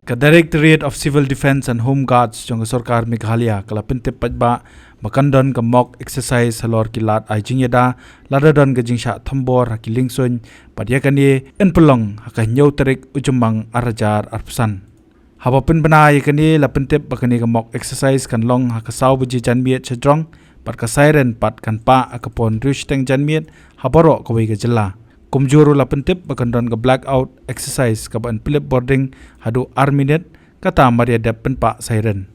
Ka Directorate of Civil Defence and Home Guards jong Sarkar Meghalaya kala pintip pajba makandon ka mock exercise halor kilat ai Jingïada ladadon ka jingsha thambor hakiling sun padyakani enpelong haka nyau terik ujumang arajar arpsan habapin banai kani la pintip bakani ka mock exercise kan long haka saw buji janmiet chadrong pat ka Siren pat kan pa akapon rushteng janmiet habaro kawai ka jela kumjuru la pintip bakandon ka Blackout exercise ka ban flip boarding hadu arminute kata maria dep penpa Siren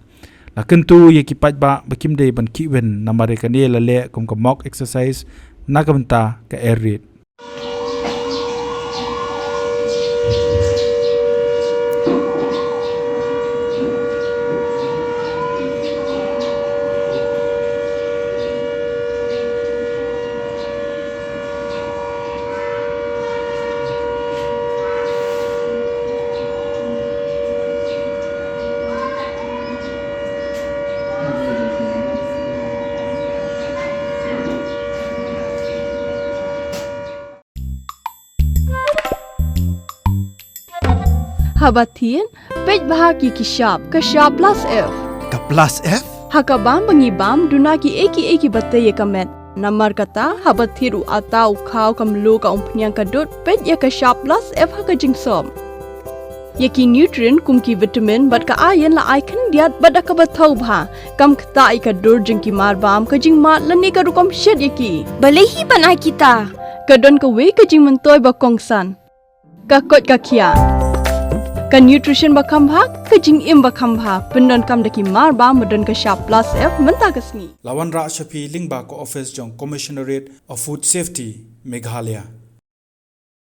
la kentu ye kipat ba bakim dei ban kiwen na mare kani la le kum ka mock exercise na ka benta ka air raid Habatin, pej bahagi kishap, kashap plus F. Ka plus F? Hakabam bangibam dunaki eki bataya kamet. Namar kata habatiru atau kau kamlu ka umpnyang kadut pej ya kashap plus F haka jingsom. Yaki nutrient kumki vitamin bat ka ayan la ai kan diat bat ka bathau bha kam kta ai ka dur jingki marbam ka jingmat lani ka rukom shed yaki. Balehi banai kita. Kadon ka we ka jing mentoy ba kongsan. Ka kot ka kia. Ka nutrition bakam bha ka jing im bakam bha pendon kam daki marba modon ka sharp plus F menta kasni lawan ra shapi lingba ko office jong commissionerate of food safety Meghalaya